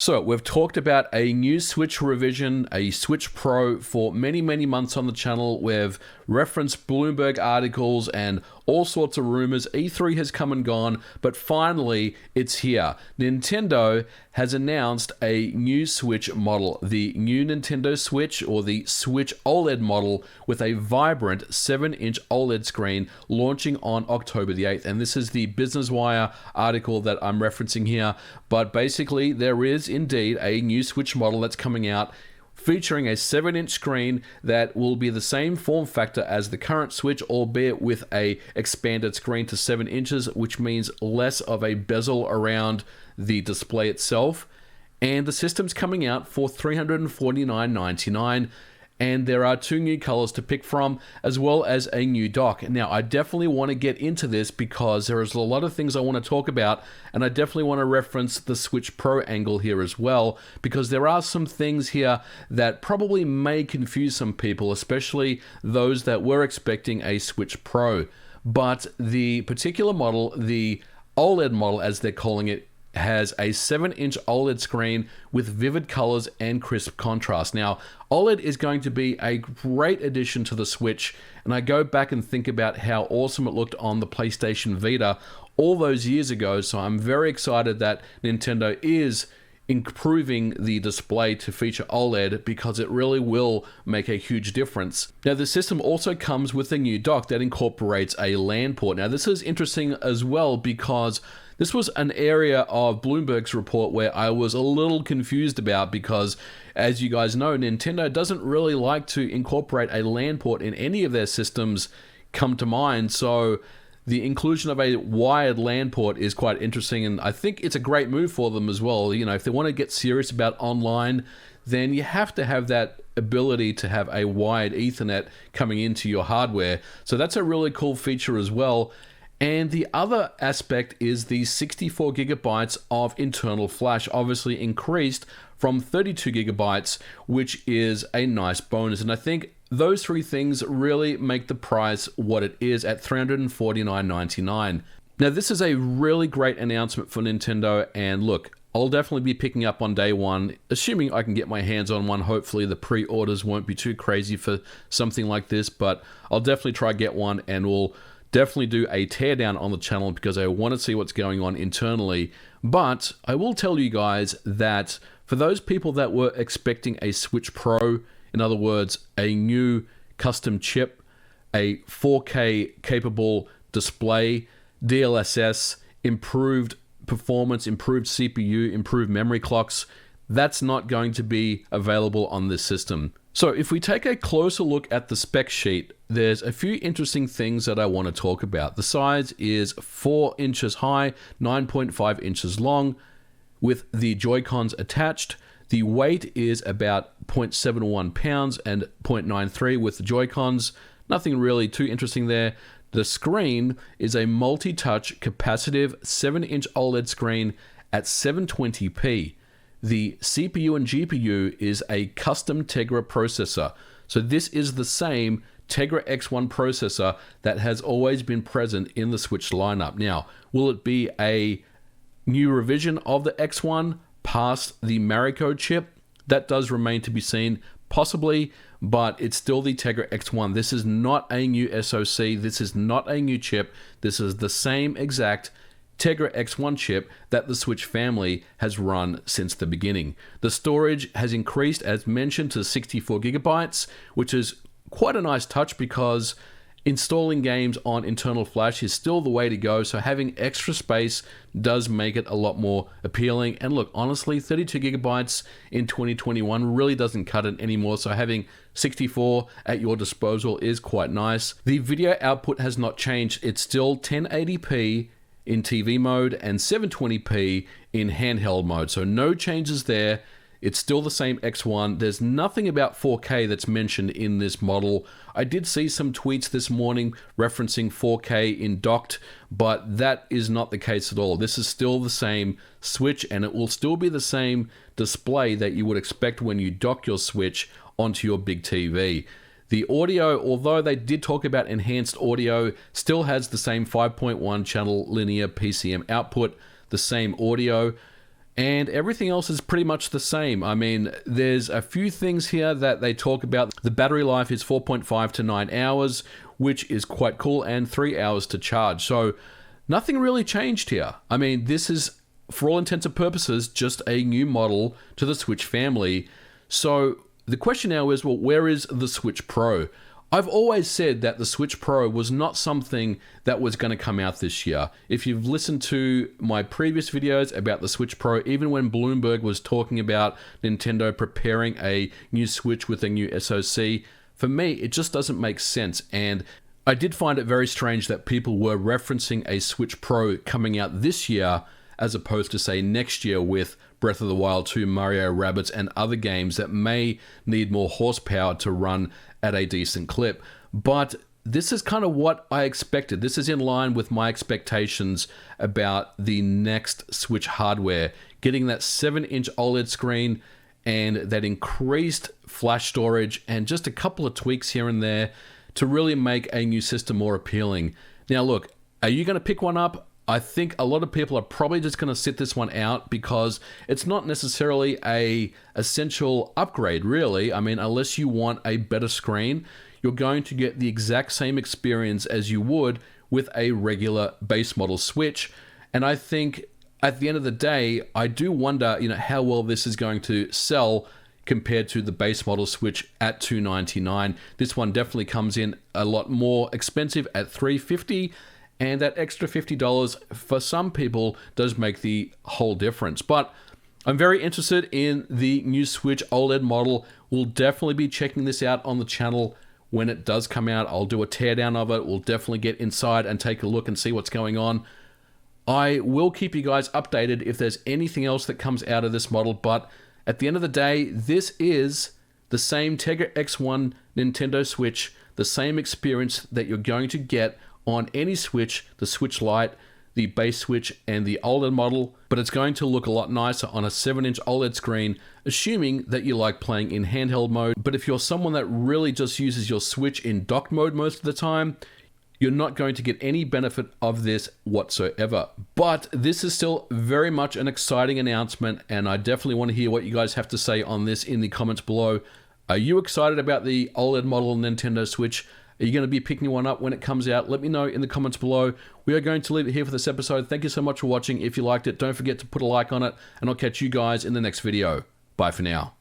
So we've talked about a new Switch revision, a Switch Pro for many, many months on the channel. We've referenced Bloomberg articles and all sorts of rumors. E3 has come and gone, but finally it's here. Nintendo has announced a new Switch model, the new Nintendo Switch, or the Switch OLED model, with a vibrant 7-inch OLED screen launching on October the 8th. And this is the Business Wire article that I'm referencing here. But basically, there is indeed a new Switch model that's coming out featuring a 7-inch screen that will be the same form factor as the current Switch, albeit with a expanded screen to 7 inches, which means less of a bezel around the display itself. And the system's coming out for $349.99. And there are 2 new colors to pick from, as well as a new dock. Now, I definitely want to get into this because there is a lot of things I want to talk about, and I definitely want to reference the Switch Pro angle here as well, because there are some things here that probably may confuse some people, especially those that were expecting a Switch Pro. But the particular model, the OLED model as they're calling it, has a 7-inch OLED screen with vivid colors and crisp contrast. Now, OLED is going to be a great addition to the Switch, and I go back and think about how awesome it looked on the PlayStation Vita all those years ago, so I'm very excited that Nintendo is improving the display to feature OLED because it really will make a huge difference. Now, the system also comes with a new dock that incorporates a Lan Port. Now, this is interesting as well because this was an area of Bloomberg's report where I was a little confused about because, as you guys know, Nintendo doesn't really like to incorporate a Lan Port in any of their systems come to mind. So the inclusion of a wired Lan Port is quite interesting, and I think it's a great move for them as well. You know, if they want to get serious about online, then you have to have that ability to have a wired Ethernet coming into your hardware. So that's a really cool feature as well. And the other aspect is the 64 gigabytes of internal flash, obviously increased from 32 gigabytes, which is a nice bonus. And I think those 3 things really make the price what it is at $349.99. Now, this is a really great announcement for Nintendo, and look, I'll definitely be picking up on day one, assuming I can get my hands on one. Hopefully the pre-orders won't be too crazy for something like this, but I'll definitely try get one, and we'll definitely do a teardown on the channel because I want to see what's going on internally. But I will tell you guys that for those people that were expecting a Switch Pro, in other words, a new custom chip, a 4K capable display, DLSS, improved performance, improved CPU, improved memory clocks, that's not going to be available on this system. So if we take a closer look at the spec sheet, there's a few interesting things that I want to talk about. The size is 4 inches high, 9.5 inches long, with the Joy-Cons attached. The weight is about 0.71 pounds and 0.93 with the Joy-Cons. Nothing really too interesting there. The screen is a multi-touch capacitive 7-inch OLED screen at 720p. The CPU and GPU is a custom Tegra processor. So this is the same Tegra X1 processor that has always been present in the Switch lineup. Now, will it be a new revision of the X1 past the Mariko chip? That does remain to be seen, possibly, but it's still the Tegra X1. This is not a new SoC. This is not a new chip. This is the same exact Tegra X1 chip that the Switch family has run since the beginning. The storage has increased, as mentioned, to 64 gigabytes, which is quite a nice touch because installing games on internal flash is still the way to go, so having extra space does make it a lot more appealing. And look, honestly, 32 gigabytes in 2021 really doesn't cut it anymore, so having 64 at your disposal is quite nice. The video output has not changed. It's still 1080p in TV mode and 720p in handheld mode, so no changes there. It's still the same X1. There's nothing about 4K that's mentioned in this model. I did see some tweets this morning referencing 4K in docked, but that is not the case at all. This is still the same Switch, and it will still be the same display that you would expect when you dock your Switch onto your big TV. The audio, although they did talk about enhanced audio, still has the same 5.1 channel linear PCM output, the same audio. and everything else is pretty much the same. I mean, there's a few things here that they talk about. The battery life is 4.5 to 9 hours, which is quite cool, and 3 hours to charge. So nothing really changed here. I mean, this is, for all intents and purposes, just a new model to the Switch family. So the question now is, well, where is the Switch Pro? I've always said that the Switch Pro was not something that was going to come out this year. If you've listened to my previous videos about the Switch Pro, even when Bloomberg was talking about Nintendo preparing a new Switch with a new SoC, for me, it just doesn't make sense. And I did find it very strange that people were referencing a Switch Pro coming out this year as opposed to, say, next year with Breath of the Wild 2, Mario Rabbids, and other games that may need more horsepower to run at a decent clip. But this is kind of what I expected. This is in line with my expectations about the next Switch hardware. Getting that 7-inch OLED screen and that increased flash storage and just a couple of tweaks here and there to really make a new system more appealing. Now look, are you going to pick one up? I think a lot of people are probably just going to sit this one out because it's not necessarily a essential upgrade, really. I mean, unless you want a better screen, you're going to get the exact same experience as you would with a regular base model Switch. And I think at the end of the day, I do wonder, how well this is going to sell compared to the base model Switch at $299. This one definitely comes in a lot more expensive at $350. And that extra $50 for some people does make the whole difference. But I'm very interested in the new Switch OLED model. We'll definitely be checking this out on the channel when it does come out. I'll do a teardown of it. We'll definitely get inside and take a look and see what's going on. I will keep you guys updated if there's anything else that comes out of this model. But at the end of the day, this is the same Tegra X1 Nintendo Switch, the same experience that you're going to get on any Switch, the Switch Lite, the base Switch, and the OLED model, but it's going to look a lot nicer on a 7-inch OLED screen, assuming that you like playing in handheld mode. But if you're someone that really just uses your Switch in docked mode most of the time, you're not going to get any benefit of this whatsoever. But this is still very much an exciting announcement, and I definitely want to hear what you guys have to say on this in the comments below. Are you excited about the OLED model Nintendo Switch? Are you going to be picking one up when it comes out? Let me know in the comments below. We are going to leave it here for this episode. Thank you so much for watching. If you liked it, don't forget to put a like on it, and I'll catch you guys in the next video. Bye for now.